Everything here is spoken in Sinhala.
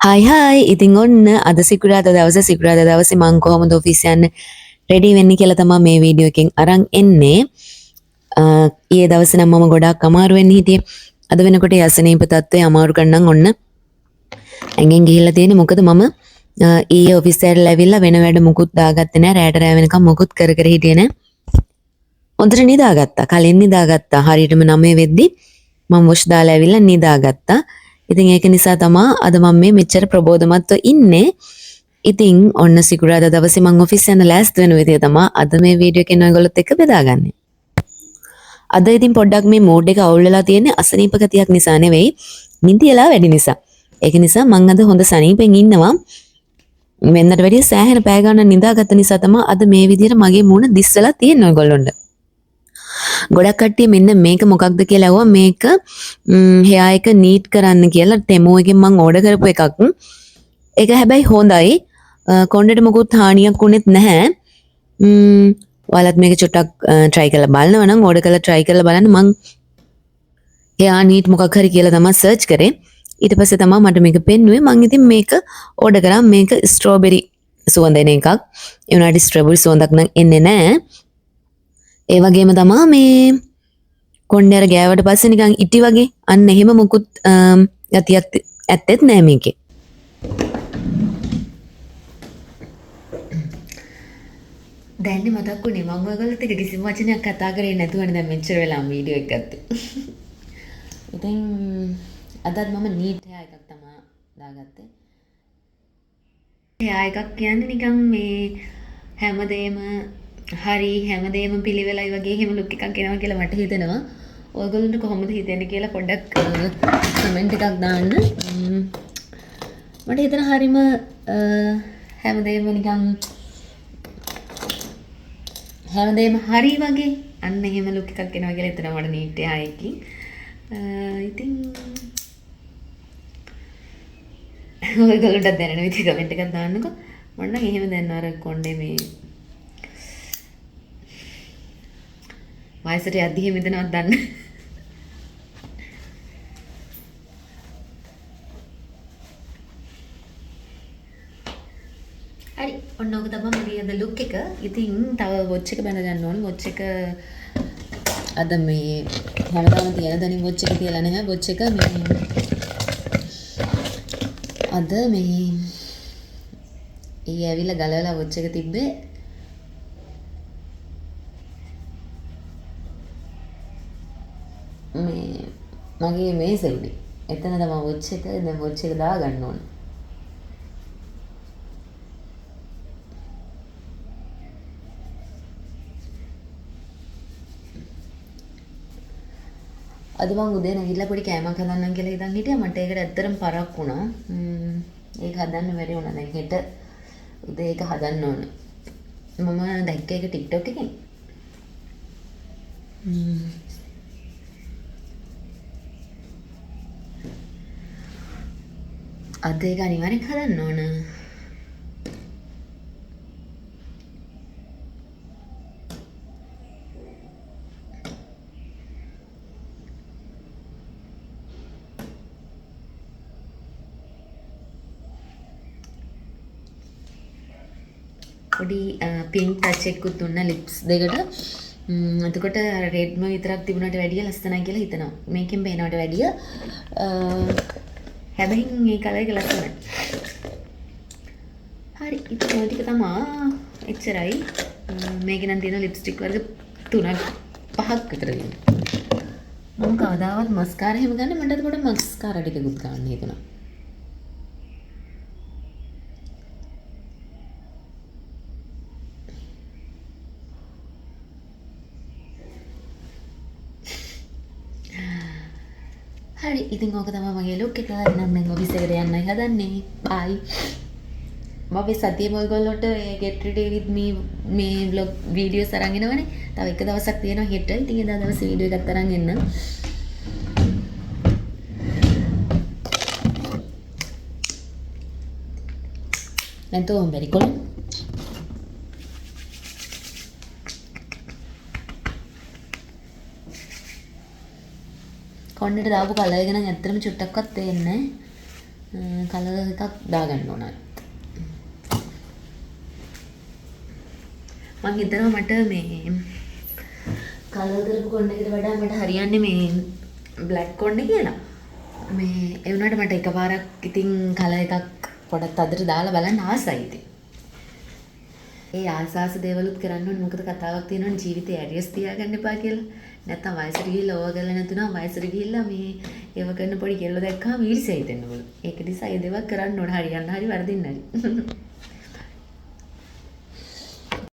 හයි හයි ඉතින් ඔන්න අද සිකුරාදා දවසේ මං කොහොමද ඔෆිස් යන්න රෙඩි වෙන්නේ කියලා තමයි මේ වීඩියෝ එකෙන් අරන් එන්නේ. ඊයේ දවසේ නම් මම ගොඩාක් අමාරු වෙන්න හිටියේ. අද වෙනකොට යසනීප තත්ත්වයේ අමාරු කන්නම් ඔන්න ඇඟෙන් ගිහිල්ලා තියෙන්නේ. මොකද මම ඊයේ ඔෆිස් එකට ඇවිල්ලා වෙන වැඩ මුකුත් දාගත්තේ නැහැ. රැට රැ වෙනකම් මුකුත් කර හිටියේ නැහැ. හොඳට නිදාගත්තා. කලින් නිදාගත්තා. හරියටම 9 වෙද්දි මම වොෂ් දාලා ඇවිල්ලා නිදාගත්තා. ඉතින් ඒක නිසා තමා අද මම මේ මෙච්චර ප්‍රබෝධමත්ව ඉන්නේ. ඉතින් ඔන්න සිකුරාදා දවසේ මම ඔෆිස් යන ලෑස්ති වෙන විදිය තමා අද මේ වීඩියෝ එකෙන් ඔයගොල්ලොත් එක්ක බෙදාගන්නේ. අද ඉතින් පොඩ්ඩක් මේ මූඩ් එක අවුල් වෙලා තියෙන්නේ අසනීප ගතියක් නිසා නෙවෙයි, නිදියලා වැඩි නිසා. ඒක නිසා මම අද හොඳ සනීපෙන් ඉන්නවා. වෙනදට වැඩිය සෑහෙන පැය ගන්න නිදාගත්ත නිසා තමයි අද මේ විදියට මගේ මූණ දිස්සලා තියෙන්නේ ඔයගොල්ලොන්ට. ගොඩක් කට්ටිය මෙන්න මේක මොකක්ද කියලා ඇහුවා. මේක හෙයා එක නීට් කරන්න කියලා ටෙමෝ එකෙන් මම ඕඩර් කරපු එකක්. ඒක හැබැයි හොඳයි. කොණ්ඩේට මොකුත් හානියක් වුණෙත් නැහැ. ඔයාලත් මේක චුට්ටක් try කරලා බලනවා නම් ඕඩර් කරලා try කරලා බලන්න. මං හෙයා නීට් මොකක් හරි කියලා තමයි search කරේ. ඊට පස්සේ තමයි මට මේක පෙන්නුවේ. මං ඉතින් මේක ඕඩර් කරා. මේක ස්ට්‍රෝබෙරි සුවඳ එන එකක්. ඒ වුණාට ස්ට්‍රෝබෙරි සුවඳක් නම් එන්නේ නැහැ. ඒ වගේම තමා මේ කොණ්ඩේ අර ගෑවට පස්සේ නිකන් ඉටි වගේ අන්න එහෙම මොකුත් ගතියක් ඇත්තෙත් නෑ මේකේ. දැන් මතක් වුණේ මම ඔයගොල්ලොත් එක්ක කිසිම වචනයක් කතා කරේ නැතුවනේ දැන් මෙච්චර වෙලා වීඩියෝ එක ගත්තේ. ඉතින් අදත් මම නීට් හෑ එකක් තමයි දාගත්තේ. හෑ එකක් කියන්නේ නිකන් මේ හැමදේම හරි හැමදේම පිළිවෙලයි වගේ එහෙම ලුක් එකක් එනවා කියලා මට හිතෙනවා. ඔයගොල්ලන්ට කොහොමද හිතෙන්නේ කියලා පොඩ්ඩක් කමෙන්ට් එකක් දාන්න. මට හිතෙන හරිම හැමදේම නිකන් හැමදේම හරි වගේ අන්න එහෙම ලුක් එකක් එනවා කියලා හිතෙනවා මට නීට් එකකින්. ඉතින් ඔයගොල්ලන්ට දැනෙන විදිහ කමෙන්ට් එකක් දාන්නකෝ. මම නම් එහෙම දැන් අර කොණ්ඩේ මේ වයසට යද්දි එහෙම ඉඳනවත් දන්න. හරි ඔන්න ඔක තමයි මගේ අද ලුක් එක. ඉතින් තව වොච් එක බඳ ගන්න ඕනේ. වොච් එක අද මේ හැමදාම තියෙන දණින් වොච් එක තියලා නැහැ. වොච් එක මේ අද මේ ඊ ඇවිල්ලා ගලවලා වොච් එක තිබ්බේ. මේ මගේ මේසෙ උඩින්. එතන තමයි වොච් එක. දැන් වොච් එක දාගන්න ඕනේ. අද මං උදේ නැගිටලා පොඩි කෑමක් හදන්නම් කියලා හිතන් හිටියා. මට ඒකට ඇත්තටම පරක් වුණා. ඒක හදන්න බැරි වුණා. දැන් හෙට උදේ ඒක හදන්න ඕන. මම දැක්ක එක TikTok එකෙන්. අද ඒක අනිවාර්යෙන් හදන්න ඕන. පොඩි පින්ක් ටච් එකකුත් දුන්නා ලිප්ස් දෙකට. එතකොට රෙඩ්ම විතරක් තිබුණාට වැඩිය ලස්සනයි කියලා හිතනවා. මේකෙන් පේනවට වැඩිය හැබැයි මේ කලර් එක ලස්සනයි. හරි ඉතින් ඔය ටික තමයි එච්චරයි. මේකේ නම් තියෙන ලිප්ස්ටික් වර්ග 3ක් 5ක් විතර තියෙනවා. මම කවදාවත් මස්කාරා එහෙම ගන්න මට එතකොට මස්කාරා ටිකකුත් ගන්න හිතුණා. හරි ඉතින් ඕක තමයි මගේ ලුක් එක. නම් දැන් ඔෆිස් එකට යන්නයි හදන්නේ. බයි. මම සතියේම ඔයගොල්ලන්ට get ready with me මේ vlog videos අරන් එනවනේ. තව එක දවසක් තියෙනවා හෙට. ඉතින් එදා දවසේ වීඩියෝ එකක් අරන් එන්න. නැතෝ බැරි කොල්ල. කොණ්ඩේට දාපු කලර් එක නම් ඇත්තටම චුට්ටක්වත් තේන්නේ නැහැ. කලර් එකක් දාගන්න ඕන. මං හිතනවා මට මේ කලර් කරපු කොන්න එකට වඩා මට හරියන්නේ මේ බ්ලැක් කොන්න කියලා. මේ ඒ වුණාට මට එකපාරක් ඉතින් කලර් එකක් පොඩක් අදට දාලා බලන්න ආසයි ඉතින්. ඒ ආසාස දේවලුත් කරන්න ඕනේ. මොකද කතාවක් තියෙනවනේ ජීවිතේ ඇරියස් තියාගන්න එපා කියලා. නැත්තම් වයසට ගිහිල්ලා ඕවා කරලා නැතුණා වයසට ගිහිල්ලා මේ ඒව කරන පොඩි කෙල්ල දැක්කම ඊර්ෂ්‍යා හිතෙන්න ඕන. ඒක නිසා ඒ දේවල් කරන්න ඕන. හරියන්න හරි වරදින්න හරි.